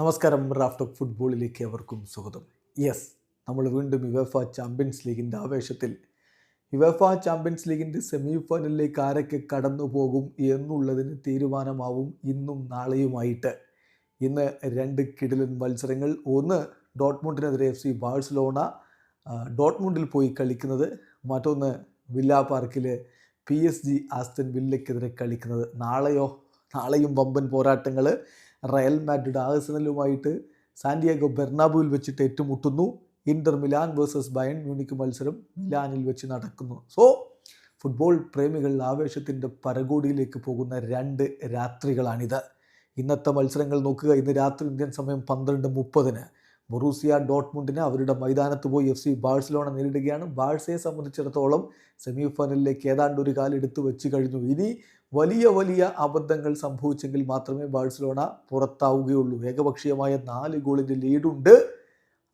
നമസ്കാരം. Raft of ഫുട്ബോളിലേക്ക് അവർക്കും സ്വാഗതം. യെസ്, നമ്മൾ വീണ്ടും യുവേഫ ചാമ്പ്യൻസ് ലീഗിൻ്റെ ആവേശത്തിൽ യുവേഫ ചാമ്പ്യൻസ് ലീഗിൻ്റെ സെമി ഫൈനലിലേക്ക് ആരൊക്കെ കടന്നു പോകും എന്നുള്ളതിന് തീരുമാനമാവും ഇന്നും നാളെയുമായിട്ട്. ഇന്ന് രണ്ട് കിടിലൻ മത്സരങ്ങൾ. ഒന്ന് ഡോട്ട്മുണ്ടിനെതിരെ FC ബാഴ്സലോണ ഡോട്ട്മുണ്ടിൽ പോയി കളിക്കുന്നത്, മറ്റൊന്ന് വില്ല പാർക്കിൽ PSG ആസ്റ്റൺ വില്ലയ്ക്കെതിരെ കളിക്കുന്നത്. നാളെയും വമ്പൻ പോരാട്ടങ്ങൾ. റയൽ മാഡ്രിഡ് ആഴ്സണലുമായിട്ട് സാന്റിയാഗോ ബെർണാബുവിൽ വെച്ചിട്ട് ഏറ്റുമുട്ടുന്നു. Inter Milan versus Bayern Munich മത്സരം മിലാനിൽ വെച്ച് നടക്കുന്നു. സോ ഫുട്ബോൾ പ്രേമികൾ ആവേശത്തിൻ്റെ പരകോടിയിലേക്ക് പോകുന്ന രണ്ട് രാത്രികളാണിത്. ഇന്നത്തെ മത്സരങ്ങൾ നോക്കുക. ഇന്ന് രാത്രി ഇന്ത്യൻ സമയം 12:30 ബൊറൂസിയ ഡോട്ട്മുണ്ടിന് അവരുടെ മൈതാനത്ത് പോയി FC ബാഴ്സലോണ നേരിടുകയാണ്. ബാഴ്സയെ സംബന്ധിച്ചിടത്തോളം സെമി ഫൈനലിലേക്ക് ഏതാണ്ട് ഒരു കാലെടുത്ത് വെച്ച് കഴിഞ്ഞു. ഇനി വലിയ അബദ്ധങ്ങൾ സംഭവിച്ചെങ്കിൽ മാത്രമേ ബാഴ്സലോണ പുറത്താവുകയുള്ളൂ. ഏകപക്ഷീയമായ 4 ഗോളിൻ്റെ ലീഡുണ്ട്.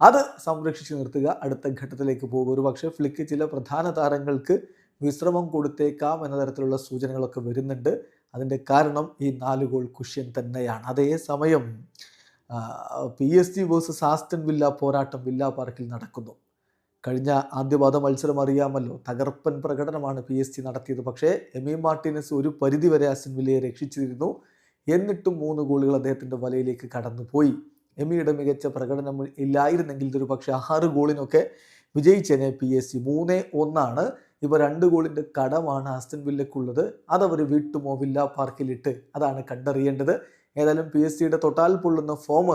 അത് സംരക്ഷിച്ച് നിർത്തുക, അടുത്ത ഘട്ടത്തിലേക്ക് പോകുക. ഒരു പക്ഷേ ഫ്ലിക്ക് ചില പ്രധാന താരങ്ങൾക്ക് വിശ്രമം കൊടുത്തേക്കാം എന്ന തരത്തിലുള്ള സൂചനകളൊക്കെ വരുന്നുണ്ട്. അതിൻ്റെ കാരണം ഈ 4 ഗോൾ കുഷ്യൻ തന്നെയാണ്. അതേസമയം PSG വേഴ്സസ് ആസ്റ്റൺ വില്ല പോരാട്ടം വില്ല പാർക്കിൽ നടക്കുന്നു. കഴിഞ്ഞ ആദ്യപാദ മത്സരം അറിയാമല്ലോ, തകർപ്പൻ പ്രകടനമാണ് PSG നടത്തിയത്. പക്ഷേ എമി മാർട്ടിനസ് ഒരു പരിധിവരെ ആസ്റ്റൺ വില്ലയെ രക്ഷിച്ചിരുന്നു. എന്നിട്ടും 3 ഗോളുകൾ അദ്ദേഹത്തിൻ്റെ വലയിലേക്ക് കടന്നുപോയി. എമിയുടെ മികച്ച പ്രകടനം ഇല്ലായിരുന്നെങ്കിൽ ഇതൊരു പക്ഷേ 6 ഗോളിനൊക്കെ വിജയിച്ചേനെ PSG. 3-1 ഇപ്പോൾ 2 ഗോളിൻ്റെ കടമാണ് ആസ്റ്റൺ വില്ലയ്ക്കുള്ളത്. അതവർ വീട്ടുമോ വില്ല പാർക്കിലിട്ട്? അതാണ് കണ്ടറിയേണ്ടത്. ഏതായാലും PSG തൊട്ടാൽ പൊള്ളുന്ന ഫോം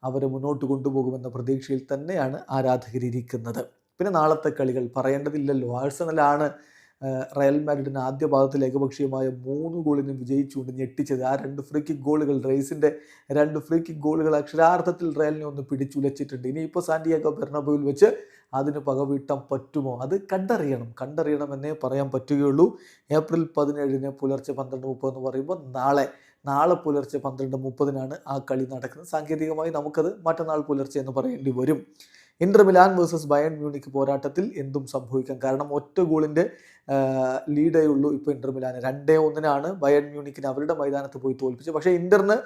അവരെ മുന്നോട്ട് കൊണ്ടുപോകുമെന്ന പ്രതീക്ഷയിൽ തന്നെയാണ് ആരാധകരിക്കുന്നത്. പിന്നെ നാളത്തെ കളികൾ പറയേണ്ടതില്ലല്ലോ. ആഴ്സണലാണ് റയൽ മാഡ്രിഡിന് ആദ്യ പാദത്തിൽ ഏകപക്ഷീയമായ 3 ഗോളിന് വിജയിച്ചുകൊണ്ട് ഞെട്ടിച്ചത്. ആ 2 ഫ്രീ കിക്ക് ഗോളുകൾ, റൈസിൻ്റെ 2 ഫ്രീ കിക്ക് ഗോളുകൾ അക്ഷരാർത്ഥത്തിൽ റയലിനെ ഒന്ന് പിടിച്ചുലച്ചിട്ടുണ്ട്. ഇനിയിപ്പോൾ സാന്റിയാഗോ ബെർണാബുവിൽ വെച്ച് അതിന് പകവീട്ടാൻ പറ്റുമോ? അത് കണ്ടറിയണമെന്നേ പറയാൻ പറ്റുകയുള്ളൂ. ഏപ്രിൽ 17 പുലർച്ചെ 12:30 എന്ന് പറയുമ്പോൾ നാളെ പുലർച്ചെ 12:30 ആ കളി നടക്കുന്നത്. സാങ്കേതികമായി നമുക്കത് മറ്റന്നാൾ പുലർച്ചെ എന്ന് പറയേണ്ടി വരും. Inter Milan versus Bayern Munich പോരാട്ടത്തിൽ എന്തും സംഭവിക്കാം. കാരണം ഒറ്റ ഗോളിൻ്റെ ലീഡേ ഉള്ളൂ ഇപ്പോൾ ഇന്റർ മിലാന്. 2-1 ബയൺ മ്യൂണിക്കിന് അവരുടെ മൈതാനത്ത് പോയി തോൽപ്പിച്ചു. പക്ഷേ ഇന്ററിന്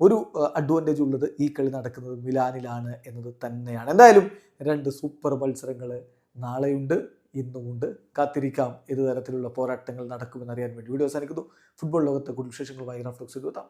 ഒരു അഡ്വാൻറ്റേജ് ഉള്ളത് ഈ കളി നടക്കുന്നത് മിലാനിലാണ് എന്നത് തന്നെയാണ്. എന്തായാലും 2 സൂപ്പർ മത്സരങ്ങൾ നാളെയുണ്ട്, ഇന്നുമുണ്ട്. കാത്തിരിക്കാം ഏത് തരത്തിലുള്ള പോരാട്ടങ്ങൾ നടക്കുമെന്നറിയാൻ വേണ്ടി. വീഡിയോ അവസാനിക്കുന്നു. ഫുട്ബോൾ ലോകത്തെ കൂടുതൽ വിശേഷങ്ങളുമായി റാഫ്റ്റ് ഓഫ് ഫുട്ബോൾ.